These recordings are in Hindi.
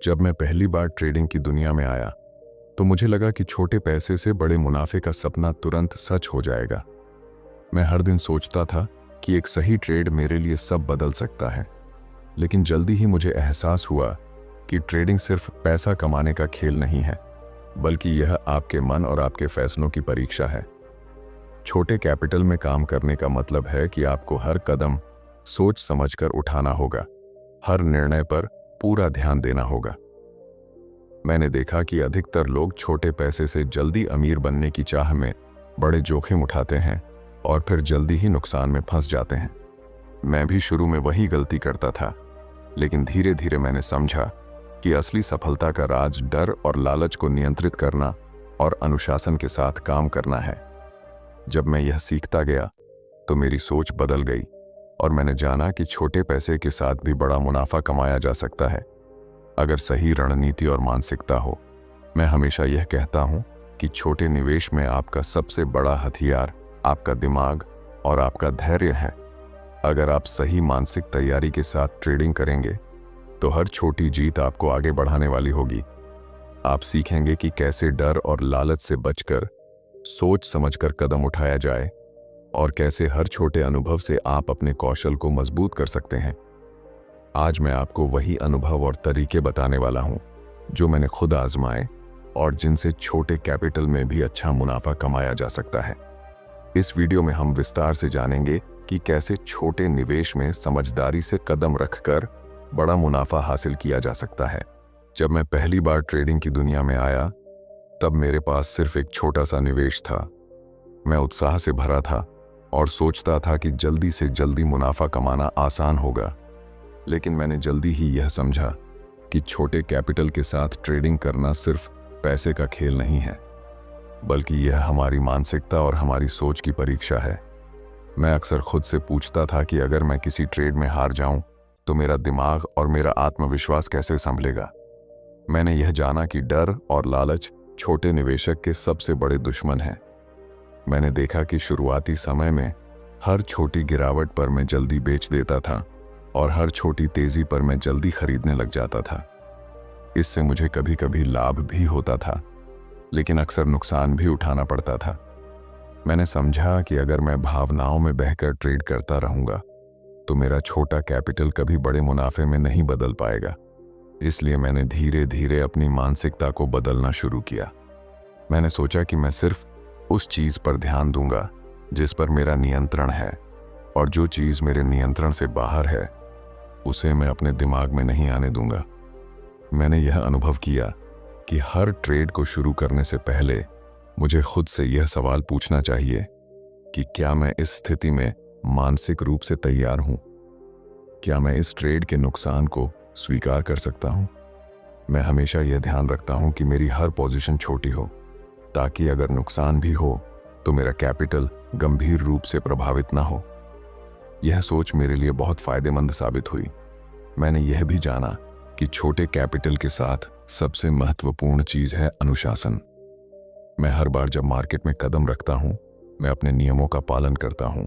जब मैं पहली बार ट्रेडिंग की दुनिया में आया तो मुझे लगा कि छोटे पैसे से बड़े मुनाफे का सपना तुरंत सच हो जाएगा। मैं हर दिन सोचता था कि एक सही ट्रेड मेरे लिए सब बदल सकता है, लेकिन जल्दी ही मुझे एहसास हुआ कि ट्रेडिंग सिर्फ पैसा कमाने का खेल नहीं है, बल्कि यह आपके मन और आपके फैसलों की परीक्षा है। छोटे कैपिटल में काम करने का मतलब है कि आपको हर कदम सोच समझकर उठाना होगा, हर निर्णय पर पूरा ध्यान देना होगा। मैंने देखा कि अधिकतर लोग छोटे पैसे से जल्दी अमीर बनने की चाह में बड़े जोखिम उठाते हैं और फिर जल्दी ही नुकसान में फंस जाते हैं। मैं भी शुरू में वही गलती करता था, लेकिन धीरे धीरे मैंने समझा कि असली सफलता का राज डर और लालच को नियंत्रित करना और अनुशासन के साथ काम करना है। जब मैं यह सीखता गया तो मेरी सोच बदल गई और मैंने जाना कि छोटे पैसे के साथ भी बड़ा मुनाफा कमाया जा सकता है, अगर सही रणनीति और मानसिकता हो। मैं हमेशा यह कहता हूं कि छोटे निवेश में आपका सबसे बड़ा हथियार आपका दिमाग और आपका धैर्य है। अगर आप सही मानसिक तैयारी के साथ ट्रेडिंग करेंगे तो हर छोटी जीत आपको आगे बढ़ाने वाली होगी। आप सीखेंगे कि कैसे डर और लालच से बचकर सोच समझकर कदम उठाया जाए और कैसे हर छोटे अनुभव से आप अपने कौशल को मजबूत कर सकते हैं। आज मैं आपको वही अनुभव और तरीके बताने वाला हूं जो मैंने खुद आजमाए और जिनसे छोटे कैपिटल में भी अच्छा मुनाफा कमाया जा सकता है। इस वीडियो में हम विस्तार से जानेंगे कि कैसे छोटे निवेश में समझदारी से कदम रखकर बड़ा मुनाफा हासिल किया जा सकता है। जब मैं पहली बार ट्रेडिंग की दुनिया में आया तब मेरे पास सिर्फ एक छोटा सा निवेश था। मैं उत्साह से भरा था और सोचता था कि जल्दी से जल्दी मुनाफा कमाना आसान होगा, लेकिन मैंने जल्दी ही यह समझा कि छोटे कैपिटल के साथ ट्रेडिंग करना सिर्फ पैसे का खेल नहीं है, बल्कि यह हमारी मानसिकता और हमारी सोच की परीक्षा है। मैं अक्सर खुद से पूछता था कि अगर मैं किसी ट्रेड में हार जाऊं तो मेरा दिमाग और मेरा आत्मविश्वास कैसे संभलेगा। मैंने यह जाना कि डर और लालच छोटे निवेशक के सबसे बड़े दुश्मन हैं। मैंने देखा कि शुरुआती समय में हर छोटी गिरावट पर मैं जल्दी बेच देता था और हर छोटी तेजी पर मैं जल्दी खरीदने लग जाता था। इससे मुझे कभी कभी लाभ भी होता था, लेकिन अक्सर नुकसान भी उठाना पड़ता था। मैंने समझा कि अगर मैं भावनाओं में बहकर ट्रेड करता रहूंगा तो मेरा छोटा कैपिटल कभी बड़े मुनाफे में नहीं बदल पाएगा। इसलिए मैंने धीरे धीरे अपनी मानसिकता को बदलना शुरू किया। मैंने सोचा कि मैं सिर्फ उस चीज पर ध्यान दूंगा जिस पर मेरा नियंत्रण है, और जो चीज मेरे नियंत्रण से बाहर है उसे मैं अपने दिमाग में नहीं आने दूंगा। मैंने यह अनुभव किया कि हर ट्रेड को शुरू करने से पहले मुझे खुद से यह सवाल पूछना चाहिए कि क्या मैं इस स्थिति में मानसिक रूप से तैयार हूं? क्या मैं इस ट्रेड के नुकसान को स्वीकार कर सकता हूं? मैं हमेशा यह ध्यान रखता हूं कि मेरी हर पोजीशन छोटी हो, ताकि अगर नुकसान भी हो तो मेरा कैपिटल गंभीर रूप से प्रभावित ना हो। यह सोच मेरे लिए बहुत फायदेमंद साबित हुई। मैंने यह भी जाना कि छोटे कैपिटल के साथ सबसे महत्वपूर्ण चीज है अनुशासन। मैं हर बार जब मार्केट में कदम रखता हूं, मैं अपने नियमों का पालन करता हूं,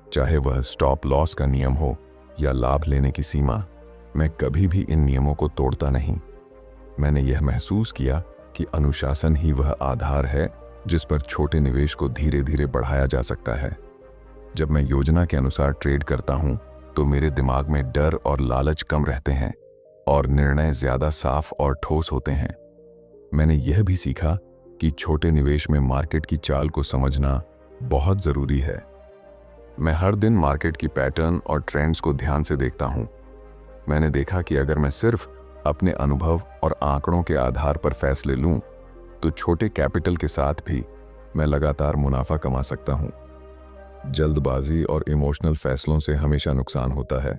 चाहे वह स्टॉप लॉस का नियम हो या लाभ लेने की सीमा। मैं कभी भी इन नियमों को तोड़ता नहीं। मैंने यह महसूस किया कि अनुशासन ही वह आधार है जिस पर छोटे निवेश को धीरे धीरे बढ़ाया जा सकता है। जब मैं योजना के अनुसार ट्रेड करता हूं तो मेरे दिमाग में डर और लालच कम रहते हैं और निर्णय ज्यादा साफ और ठोस होते हैं। मैंने यह भी सीखा कि छोटे निवेश में मार्केट की चाल को समझना बहुत जरूरी है। मैं हर दिन मार्केट की पैटर्न और ट्रेंड्स को ध्यान से देखता हूं। मैंने देखा कि अगर मैं सिर्फ अपने अनुभव और आंकड़ों के आधार पर फैसले लूं तो छोटे कैपिटल के साथ भी मैं लगातार मुनाफा कमा सकता हूं। जल्दबाजी और इमोशनल फैसलों से हमेशा नुकसान होता है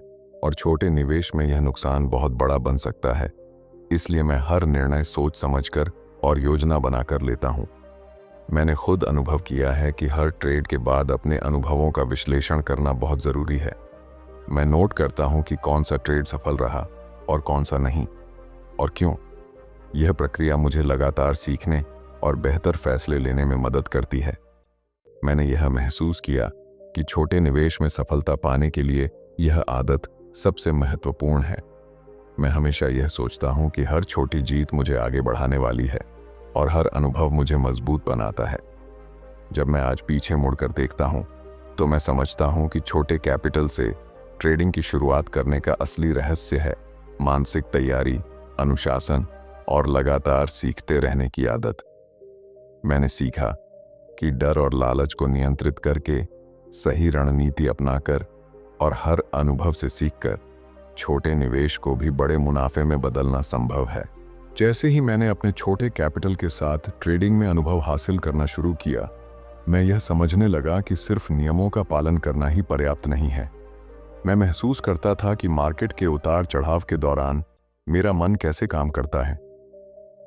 और छोटे निवेश में यह नुकसान बहुत बड़ा बन सकता है। इसलिए मैं हर निर्णय सोच समझकर और योजना बनाकर लेता हूं। मैंने खुद अनुभव किया है कि हर ट्रेड के बाद अपने अनुभवों का विश्लेषण करना बहुत जरूरी है। मैं नोट करता हूं कि कौन सा ट्रेड सफल रहा और कौन सा नहीं, और क्यों। यह प्रक्रिया मुझे लगातार सीखने और बेहतर फैसले लेने में मदद करती है। मैंने यह महसूस किया कि छोटे निवेश में सफलता पाने के लिए यह आदत सबसे महत्वपूर्ण है। मैं हमेशा यह सोचता हूँ कि हर छोटी जीत मुझे आगे बढ़ाने वाली है और हर अनुभव मुझे मजबूत बनाता है। जब मैं आज पीछे मुड़कर देखता हूँ तो मैं समझता हूँ कि छोटे कैपिटल से ट्रेडिंग की शुरुआत करने का असली रहस्य है मानसिक तैयारी, अनुशासन और लगातार सीखते रहने की आदत। मैंने सीखा कि डर और लालच को नियंत्रित करके, सही रणनीति अपनाकर और हर अनुभव से सीखकर छोटे निवेश को भी बड़े मुनाफे में बदलना संभव है। जैसे ही मैंने अपने छोटे कैपिटल के साथ ट्रेडिंग में अनुभव हासिल करना शुरू किया, मैं यह समझने लगा कि सिर्फ नियमों का पालन करना ही पर्याप्त नहीं है। मैं महसूस करता था कि मार्केट के उतार चढ़ाव के दौरान मेरा मन कैसे काम करता है।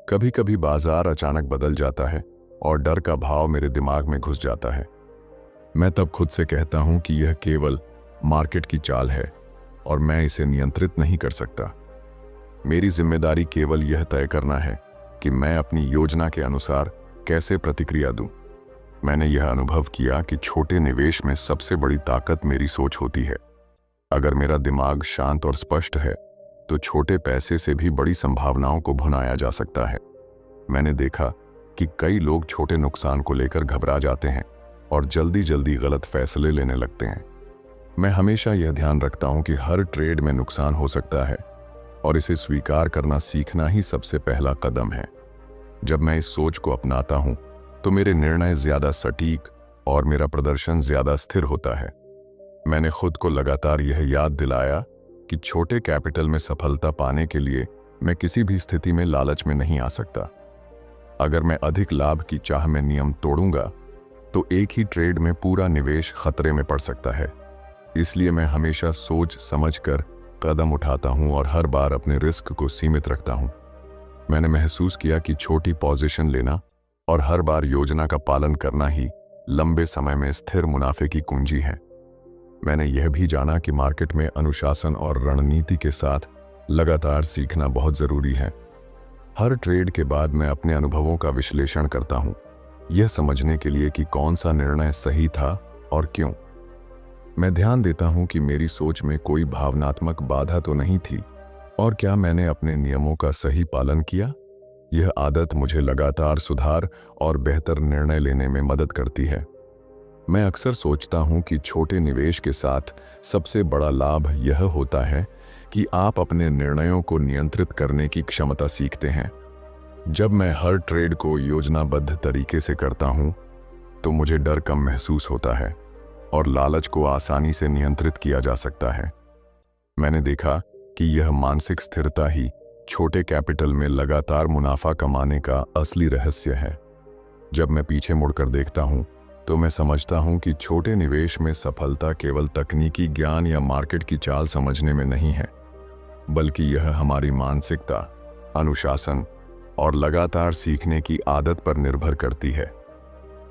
कभी कभी बाजार अचानक बदल जाता है और डर का भाव मेरे दिमाग में घुस जाता है। मैं तब खुद से कहता हूं कि यह केवल मार्केट की चाल है और मैं इसे नियंत्रित नहीं कर सकता। मेरी जिम्मेदारी केवल यह तय करना है कि मैं अपनी योजना के अनुसार कैसे प्रतिक्रिया दूं। मैंने यह अनुभव किया कि छोटे निवेश में सबसे बड़ी ताकत मेरी सोच होती है। अगर मेरा दिमाग शांत और स्पष्ट है तो छोटे पैसे से भी बड़ी संभावनाओं को भुनाया जा सकता है। मैंने देखा कि कई लोग छोटे नुकसान को लेकर घबरा जाते हैं और जल्दी जल्दी गलत फैसले लेने लगते हैं। मैं हमेशा यह ध्यान रखता हूं कि हर ट्रेड में नुकसान हो सकता है और इसे स्वीकार करना सीखना ही सबसे पहला कदम है। जब मैं इस सोच को अपनाता हूं तो मेरे निर्णय ज्यादा सटीक और मेरा प्रदर्शन ज्यादा स्थिर होता है। मैंने खुद को लगातार यह याद दिलाया कि छोटे कैपिटल में सफलता पाने के लिए मैं किसी भी स्थिति में लालच में नहीं आ सकता। अगर मैं अधिक लाभ की चाह में नियम तोड़ूंगा तो एक ही ट्रेड में पूरा निवेश खतरे में पड़ सकता है। इसलिए मैं हमेशा सोच समझकर कदम उठाता हूं और हर बार अपने रिस्क को सीमित रखता हूं। मैंने महसूस किया कि छोटी पोजीशन लेना और हर बार योजना का पालन करना ही लंबे समय में स्थिर मुनाफे की कुंजी है। मैंने यह भी जाना कि मार्केट में अनुशासन और रणनीति के साथ लगातार सीखना बहुत जरूरी है। हर ट्रेड के बाद मैं अपने अनुभवों का विश्लेषण करता हूं, यह समझने के लिए कि कौन सा निर्णय सही था और क्यों। मैं ध्यान देता हूं कि मेरी सोच में कोई भावनात्मक बाधा तो नहीं थी और क्या मैंने अपने नियमों का सही पालन किया। यह आदत मुझे लगातार सुधार और बेहतर निर्णय लेने में मदद करती है। मैं अक्सर सोचता हूं कि छोटे निवेश के साथ सबसे बड़ा लाभ यह होता है कि आप अपने निर्णयों को नियंत्रित करने की क्षमता सीखते हैं। जब मैं हर ट्रेड को योजनाबद्ध तरीके से करता हूं तो मुझे डर कम महसूस होता है और लालच को आसानी से नियंत्रित किया जा सकता है। मैंने देखा कि यह मानसिक स्थिरता ही छोटे कैपिटल में लगातार मुनाफा कमाने का असली रहस्य है। जब मैं पीछे मुड़कर देखता हूं तो मैं समझता हूं कि छोटे निवेश में सफलता केवल तकनीकी ज्ञान या मार्केट की चाल समझने में नहीं है, बल्कि यह हमारी मानसिकता, अनुशासन और लगातार सीखने की आदत पर निर्भर करती है।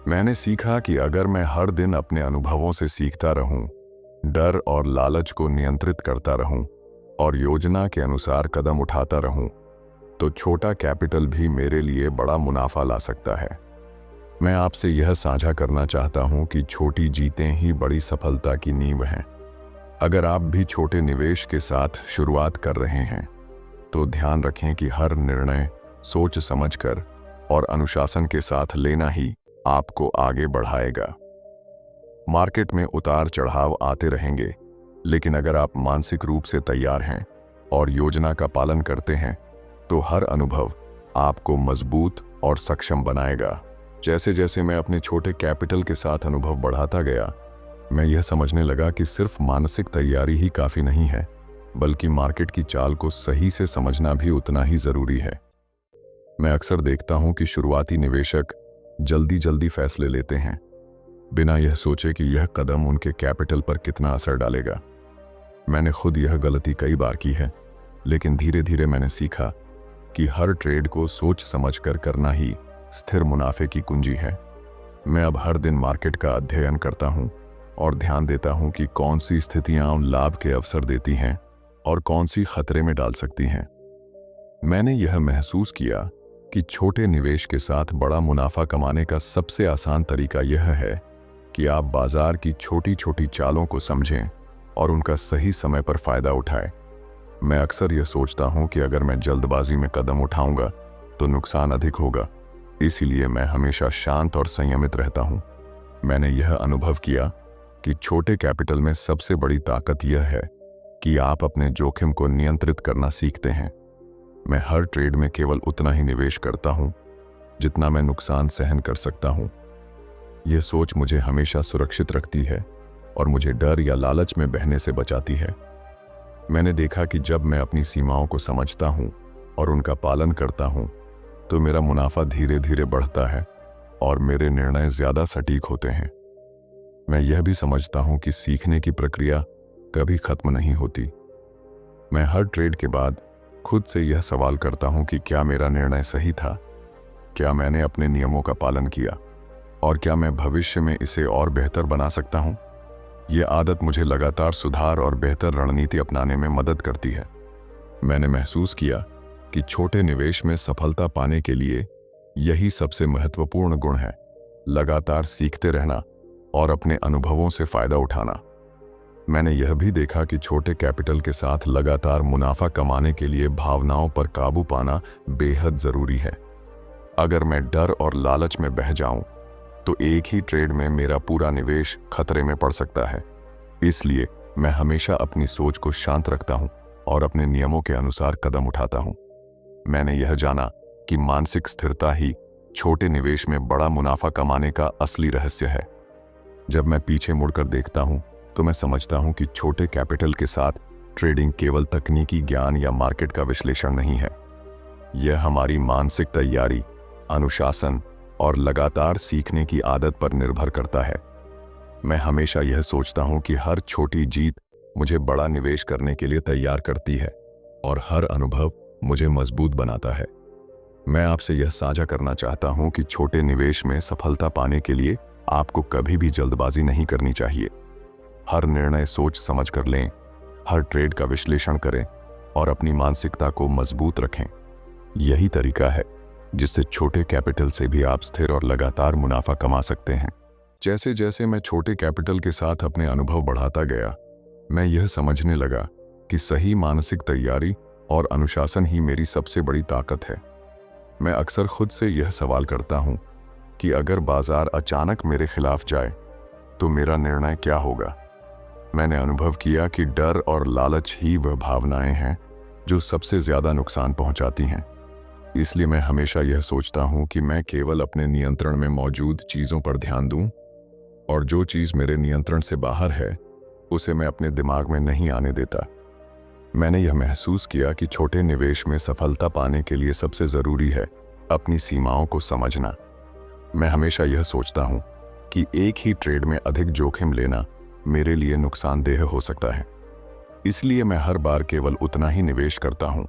मैंने सीखा कि अगर मैं हर दिन अपने अनुभवों से सीखता रहूं, डर और लालच को नियंत्रित करता रहूं और योजना के अनुसार कदम उठाता रहूं, तो छोटा कैपिटल भी मेरे लिए बड़ा मुनाफा ला सकता है। मैं आपसे यह साझा करना चाहता हूं कि छोटी जीतें ही बड़ी सफलता की नींव हैं। अगर आप भी छोटे निवेश के साथ शुरुआत कर रहे हैं तो ध्यान रखें कि हर निर्णय सोच समझकर और अनुशासन के साथ लेना ही आपको आगे बढ़ाएगा। मार्केट में उतार चढ़ाव आते रहेंगे, लेकिन अगर आप मानसिक रूप से तैयार हैं और योजना का पालन करते हैं तो हर अनुभव आपको मजबूत और सक्षम बनाएगा। जैसे जैसे मैं अपने छोटे कैपिटल के साथ अनुभव बढ़ाता गया, मैं यह समझने लगा कि सिर्फ मानसिक तैयारी ही काफी नहीं है, बल्कि मार्केट की चाल को सही से समझना भी उतना ही जरूरी है। मैं अक्सर देखता हूं कि शुरुआती निवेशक जल्दी जल्दी फैसले लेते हैं, बिना यह सोचे कि यह कदम उनके कैपिटल पर कितना असर डालेगा। मैंने खुद यह गलती कई बार की है, लेकिन धीरे धीरे मैंने सीखा कि हर ट्रेड को सोच समझकर करना ही स्थिर मुनाफे की कुंजी है। मैं अब हर दिन मार्केट का अध्ययन करता हूं और ध्यान देता हूं कि कौन सी स्थितियां लाभ के अवसर देती हैं और कौन सी खतरे में डाल सकती हैं। मैंने यह महसूस किया कि छोटे निवेश के साथ बड़ा मुनाफा कमाने का सबसे आसान तरीका यह है कि आप बाजार की छोटी छोटी चालों को समझें और उनका सही समय पर फायदा उठाएं। मैं अक्सर यह सोचता हूँ कि अगर मैं जल्दबाजी में कदम उठाऊंगा तो नुकसान अधिक होगा, इसीलिए मैं हमेशा शांत और संयमित रहता हूँ। मैंने यह अनुभव किया कि छोटे कैपिटल में सबसे बड़ी ताकत यह है कि आप अपने जोखिम को नियंत्रित करना सीखते हैं। मैं हर ट्रेड में केवल उतना ही निवेश करता हूँ जितना मैं नुकसान सहन कर सकता हूँ। यह सोच मुझे हमेशा सुरक्षित रखती है और मुझे डर या लालच में बहने से बचाती है। मैंने देखा कि जब मैं अपनी सीमाओं को समझता हूँ और उनका पालन करता हूँ तो मेरा मुनाफा धीरे धीरे बढ़ता है और मेरे निर्णय ज्यादा सटीक होते हैं। मैं यह भी समझता हूँ कि सीखने की प्रक्रिया कभी खत्म नहीं होती। मैं हर ट्रेड के बाद खुद से यह सवाल करता हूँ कि क्या मेरा निर्णय सही था, क्या मैंने अपने नियमों का पालन किया और क्या मैं भविष्य में इसे और बेहतर बना सकता हूँ। यह आदत मुझे लगातार सुधार और बेहतर रणनीति अपनाने में मदद करती है। मैंने महसूस किया कि छोटे निवेश में सफलता पाने के लिए यही सबसे महत्वपूर्ण गुण है, लगातार सीखते रहना और अपने अनुभवों से फायदा उठाना। मैंने यह भी देखा कि छोटे कैपिटल के साथ लगातार मुनाफा कमाने के लिए भावनाओं पर काबू पाना बेहद जरूरी है। अगर मैं डर और लालच में बह जाऊं तो एक ही ट्रेड में मेरा पूरा निवेश खतरे में पड़ सकता है। इसलिए मैं हमेशा अपनी सोच को शांत रखता हूं और अपने नियमों के अनुसार कदम उठाता हूं। मैंने यह जाना कि मानसिक स्थिरता ही छोटे निवेश में बड़ा मुनाफा कमाने का असली रहस्य है। जब मैं पीछे मुड़कर देखता हूं तो मैं समझता हूं कि छोटे कैपिटल के साथ ट्रेडिंग केवल तकनीकी ज्ञान या मार्केट का विश्लेषण नहीं है। यह हमारी मानसिक तैयारी, अनुशासन और लगातार सीखने की आदत पर निर्भर करता है। मैं हमेशा यह सोचता हूं कि हर छोटी जीत मुझे बड़ा निवेश करने के लिए तैयार करती है और हर अनुभव मुझे मजबूत बनाता है। मैं आपसे यह साझा करना चाहता हूं कि छोटे निवेश में सफलता पाने के लिए आपको कभी भी जल्दबाजी नहीं करनी चाहिए। हर निर्णय सोच समझ कर लें, हर ट्रेड का विश्लेषण करें और अपनी मानसिकता को मजबूत रखें। यही तरीका है जिससे छोटे कैपिटल से भी आप स्थिर और लगातार मुनाफा कमा सकते हैं। जैसे जैसे मैं छोटे कैपिटल के साथ अपने अनुभव बढ़ाता गया, मैं यह समझने लगा कि सही मानसिक तैयारी और अनुशासन ही मेरी सबसे बड़ी ताकत है। मैं अक्सर खुद से यह सवाल करता हूं कि अगर बाजार अचानक मेरे खिलाफ जाए तो मेरा निर्णय क्या होगा। मैंने अनुभव किया कि डर और लालच ही वह भावनाएं हैं जो सबसे ज्यादा नुकसान पहुंचाती हैं। इसलिए मैं हमेशा यह सोचता हूं कि मैं केवल अपने नियंत्रण में मौजूद चीजों पर ध्यान दूं और जो चीज मेरे नियंत्रण से बाहर है उसे मैं अपने दिमाग में नहीं आने देता। मैंने यह महसूस किया कि छोटे निवेश में सफलता पाने के लिए सबसे जरूरी है अपनी सीमाओं को समझना। मैं हमेशा यह सोचता हूं कि एक ही ट्रेड में अधिक जोखिम लेना मेरे लिए नुकसानदेह हो सकता है। इसलिए मैं हर बार केवल उतना ही निवेश करता हूं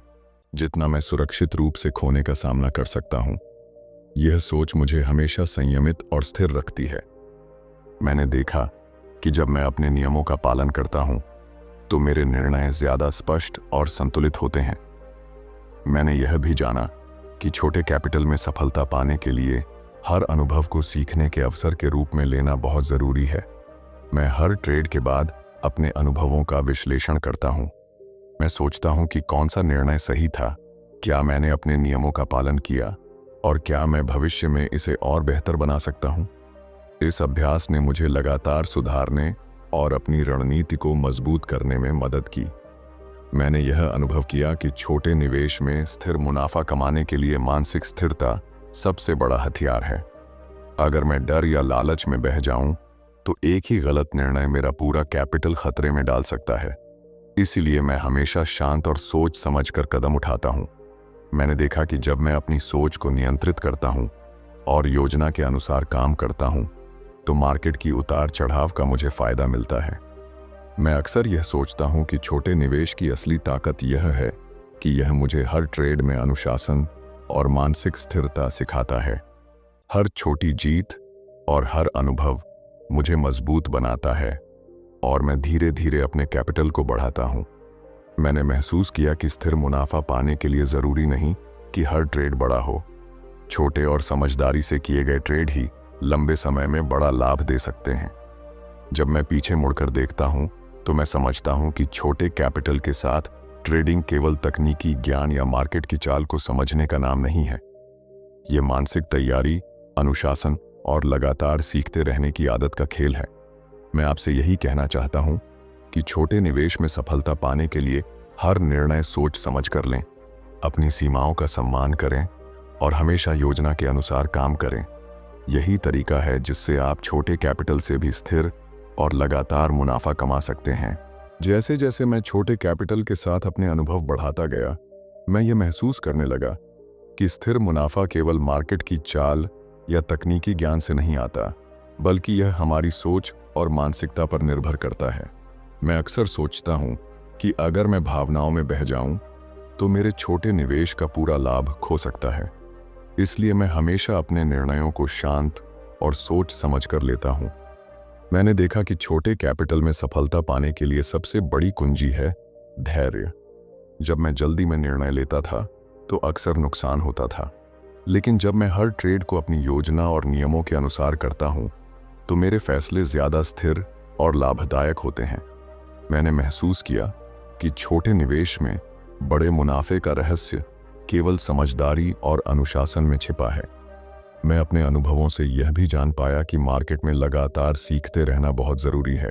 जितना मैं सुरक्षित रूप से खोने का सामना कर सकता हूं। यह सोच मुझे हमेशा संयमित और स्थिर रखती है। मैंने देखा कि जब मैं अपने नियमों का पालन करता हूं तो मेरे निर्णय ज्यादा स्पष्ट और संतुलित होते हैं। मैंने यह भी जाना कि छोटे कैपिटल में सफलता पाने के लिए हर अनुभव को सीखने के अवसर के रूप में लेना बहुत जरूरी है। मैं हर ट्रेड के बाद अपने अनुभवों का विश्लेषण करता हूं। मैं सोचता हूं कि कौन सा निर्णय सही था, क्या मैंने अपने नियमों का पालन किया और क्या मैं भविष्य में इसे और बेहतर बना सकता हूं। इस अभ्यास ने मुझे लगातार सुधारने और अपनी रणनीति को मजबूत करने में मदद की। मैंने यह अनुभव किया कि छोटे निवेश में स्थिर मुनाफा कमाने के लिए मानसिक स्थिरता सबसे बड़ा हथियार है। अगर मैं डर या लालच में बह जाऊं तो एक ही गलत निर्णय मेरा पूरा कैपिटल खतरे में डाल सकता है। इसीलिए मैं हमेशा शांत और सोच समझकर कदम उठाता हूं। मैंने देखा कि जब मैं अपनी सोच को नियंत्रित करता हूं और योजना के अनुसार काम करता हूं तो मार्केट की उतार चढ़ाव का मुझे फायदा मिलता है। मैं अक्सर यह सोचता हूं कि छोटे निवेश की असली ताकत यह है कि यह मुझे हर ट्रेड में अनुशासन और मानसिक स्थिरता सिखाता है। हर छोटी जीत और हर अनुभव मुझे मजबूत बनाता है और मैं धीरे धीरे अपने कैपिटल को बढ़ाता हूं। मैंने महसूस किया कि स्थिर मुनाफा पाने के लिए जरूरी नहीं कि हर ट्रेड बड़ा हो। छोटे और समझदारी से किए गए ट्रेड ही लंबे समय में बड़ा लाभ दे सकते हैं। जब मैं पीछे मुड़कर देखता हूं तो मैं समझता हूं कि छोटे कैपिटल के साथ ट्रेडिंग केवल तकनीकी ज्ञान या मार्केट की चाल को समझने का नाम नहीं है। ये मानसिक तैयारी, अनुशासन और लगातार सीखते रहने की आदत का खेल है। मैं आपसे यही कहना चाहता हूं कि छोटे निवेश में सफलता पाने के लिए हर निर्णय सोच समझ कर लें, अपनी सीमाओं का सम्मान करें और हमेशा योजना के अनुसार काम करें। यही तरीका है जिससे आप छोटे कैपिटल से भी स्थिर और लगातार मुनाफा कमा सकते हैं। जैसे जैसे मैं छोटे कैपिटल के साथ अपने अनुभव बढ़ाता गया, मैं ये महसूस करने लगा कि स्थिर मुनाफा केवल मार्केट की चाल या तकनीकी ज्ञान से नहीं आता, बल्कि यह हमारी सोच और मानसिकता पर निर्भर करता है। मैं अक्सर सोचता हूँ कि अगर मैं भावनाओं में बह जाऊं, तो मेरे छोटे निवेश का पूरा लाभ खो सकता है। इसलिए मैं हमेशा अपने निर्णयों को शांत और सोच समझ कर लेता हूँ। मैंने देखा कि छोटे कैपिटल में सफलता पाने के लिए सबसे बड़ी कुंजी है धैर्य। जब मैं जल्दी में निर्णय लेता था तो अक्सर नुकसान होता था, लेकिन जब मैं हर ट्रेड को अपनी योजना और नियमों के अनुसार करता हूँ तो मेरे फैसले ज्यादा स्थिर और लाभदायक होते हैं। मैंने महसूस किया कि छोटे निवेश में बड़े मुनाफे का रहस्य केवल समझदारी और अनुशासन में छिपा है। मैं अपने अनुभवों से यह भी जान पाया कि मार्केट में लगातार सीखते रहना बहुत जरूरी है।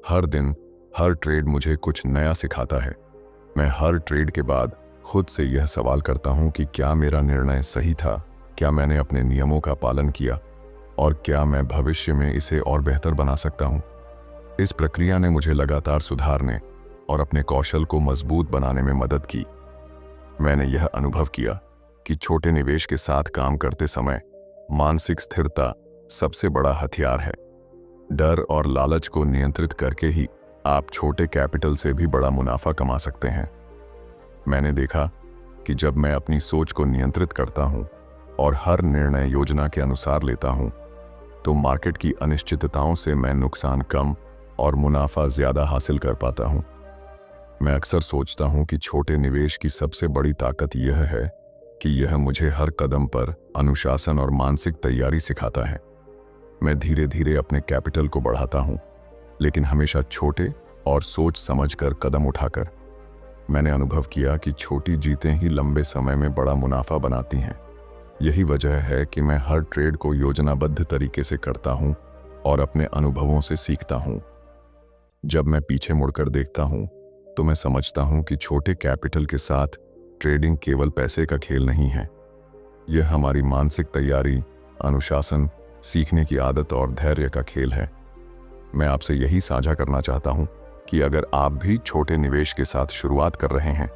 हर दिन हर ट्रेड मुझे कुछ नया सिखाता है। मैं हर ट्रेड के बाद खुद से यह सवाल करता हूं कि क्या मेरा निर्णय सही था, क्या मैंने अपने नियमों का पालन किया और क्या मैं भविष्य में इसे और बेहतर बना सकता हूं। इस प्रक्रिया ने मुझे लगातार सुधारने और अपने कौशल को मजबूत बनाने में मदद की। मैंने यह अनुभव किया कि छोटे निवेश के साथ काम करते समय मानसिक स्थिरता सबसे बड़ा हथियार है। डर और लालच को नियंत्रित करके ही आप छोटे कैपिटल से भी बड़ा मुनाफा कमा सकते हैं। मैंने देखा कि जब मैं अपनी सोच को नियंत्रित करता हूं और हर निर्णय योजना के अनुसार लेता हूं, तो मार्केट की अनिश्चितताओं से मैं नुकसान कम और मुनाफा ज्यादा हासिल कर पाता हूं। मैं अक्सर सोचता हूं कि छोटे निवेश की सबसे बड़ी ताकत यह है कि यह मुझे हर कदम पर अनुशासन और मानसिक तैयारी सिखाता है। मैं धीरे धीरे अपने कैपिटल को बढ़ाता हूं, लेकिन हमेशा छोटे और सोच समझकर कदम उठाकर। मैंने अनुभव किया कि छोटी जीतें ही लंबे समय में बड़ा मुनाफा बनाती हैं। यही वजह है कि मैं हर ट्रेड को योजनाबद्ध तरीके से करता हूं और अपने अनुभवों से सीखता हूं। जब मैं पीछे मुड़कर देखता हूं तो मैं समझता हूं कि छोटे कैपिटल के साथ ट्रेडिंग केवल पैसे का खेल नहीं है। यह हमारी मानसिक तैयारी, अनुशासन, सीखने की आदत और धैर्य का खेल है। मैं आपसे यही साझा करना चाहता हूं कि अगर आप भी छोटे निवेश के साथ शुरुआत कर रहे हैं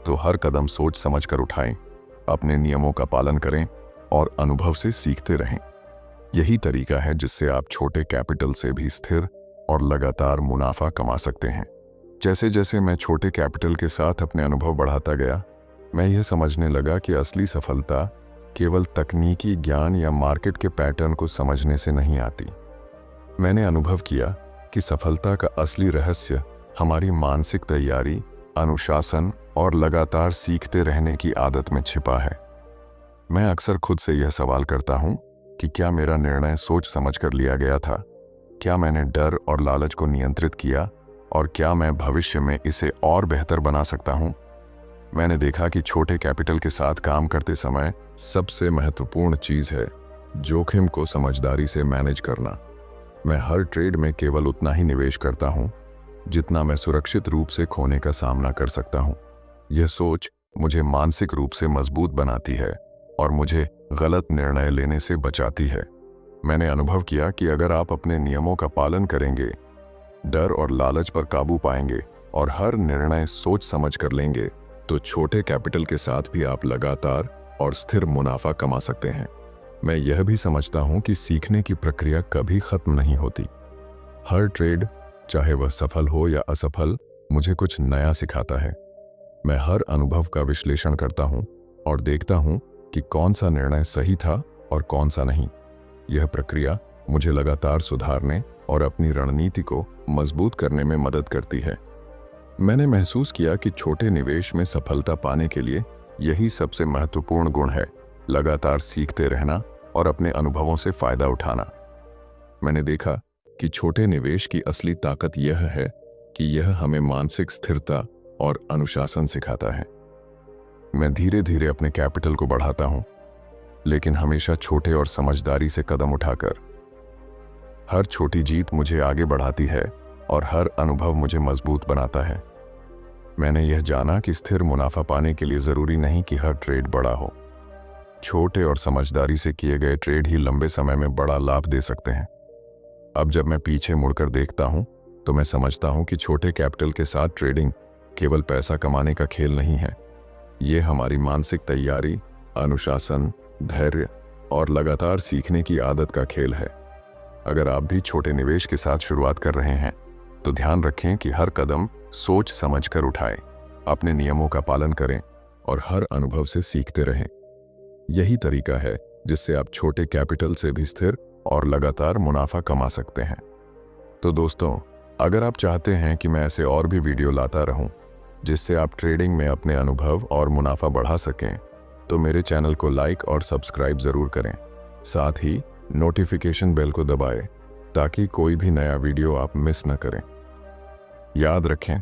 तो हर कदम सोच समझ कर उठाएं, अपने नियमों का पालन करें और अनुभव से सीखते रहें। यही तरीका है जिससे आप छोटे कैपिटल से भी स्थिर और लगातार मुनाफा कमा सकते हैं। जैसे जैसे मैं छोटे कैपिटल के साथ अपने अनुभव बढ़ाता गया, मैं यह समझने लगा कि असली सफलता केवल तकनीकी ज्ञान या मार्केट के पैटर्न को समझने से नहीं आती। मैंने अनुभव किया कि सफलता का असली रहस्य हमारी मानसिक तैयारी, अनुशासन और लगातार सीखते रहने की आदत में छिपा है। मैं अक्सर खुद से यह सवाल करता हूं कि क्या मेरा निर्णय सोच समझकर लिया गया था, क्या मैंने डर और लालच को नियंत्रित किया और क्या मैं भविष्य में इसे और बेहतर बना सकता हूं। मैंने देखा कि छोटे कैपिटल के साथ काम करते समय सबसे महत्वपूर्ण चीज है जोखिम को समझदारी से मैनेज करना। मैं हर ट्रेड में केवल उतना ही निवेश करता हूं जितना मैं सुरक्षित रूप से खोने का सामना कर सकता हूं। यह सोच मुझे मानसिक रूप से मजबूत बनाती है और मुझे गलत निर्णय लेने से बचाती है। मैंने अनुभव किया कि अगर आप अपने नियमों का पालन करेंगे, डर और लालच पर काबू पाएंगे और हर निर्णय सोच समझ कर लेंगे, तो छोटे कैपिटल के साथ भी आप लगातार और स्थिर मुनाफा कमा सकते हैं। मैं यह भी समझता हूं कि सीखने की प्रक्रिया कभी खत्म नहीं होती। हर ट्रेड, चाहे वह सफल हो या असफल, मुझे कुछ नया सिखाता है। मैं हर अनुभव का विश्लेषण करता हूं और देखता हूं कि कौन सा निर्णय सही था और कौन सा नहीं। यह प्रक्रिया मुझे लगातार सुधारने और अपनी रणनीति को मजबूत करने में मदद करती है। मैंने महसूस किया कि छोटे निवेश में सफलता पाने के लिए यही सबसे महत्वपूर्ण गुण है, लगातार सीखते रहना और अपने अनुभवों से फायदा उठाना। मैंने देखा कि छोटे निवेश की असली ताकत यह है कि यह हमें मानसिक स्थिरता और अनुशासन सिखाता है। मैं धीरे धीरे अपने कैपिटल को बढ़ाता हूं, लेकिन हमेशा छोटे और समझदारी से कदम उठाकर। हर छोटी जीत मुझे आगे बढ़ाती है और हर अनुभव मुझे मजबूत बनाता है। मैंने यह जाना कि स्थिर मुनाफा पाने के लिए जरूरी नहीं कि हर ट्रेड बड़ा हो। छोटे और समझदारी से किए गए ट्रेड ही लंबे समय में बड़ा लाभ दे सकते हैं। अब जब मैं पीछे मुड़कर देखता हूं, तो मैं समझता हूं कि छोटे कैपिटल के साथ ट्रेडिंग केवल पैसा कमाने का खेल नहीं है। ये हमारी मानसिक तैयारी, अनुशासन, धैर्य और लगातार सीखने की आदत का खेल है। अगर आप भी छोटे निवेश के साथ शुरुआत कर रहे हैं, तो ध्यान रखें कि हर कदम सोच समझकर उठाएं, अपने नियमों का पालन करें और हर अनुभव से सीखते रहें। यही तरीका है जिससे आप छोटे कैपिटल से भी स्थिर और लगातार मुनाफा कमा सकते हैं। तो दोस्तों, अगर आप चाहते हैं कि मैं ऐसे और भी वीडियो लाता रहूं जिससे आप ट्रेडिंग में अपने अनुभव और मुनाफा बढ़ा सकें, तो मेरे चैनल को लाइक और सब्सक्राइब जरूर करें। साथ ही नोटिफिकेशन बेल को दबाएं ताकि कोई भी नया वीडियो आप मिस न करें। याद रखें,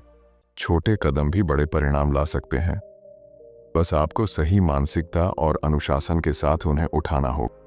छोटे कदम भी बड़े परिणाम ला सकते हैं। बस आपको सही मानसिकता और अनुशासन के साथ उन्हें उठाना होगा।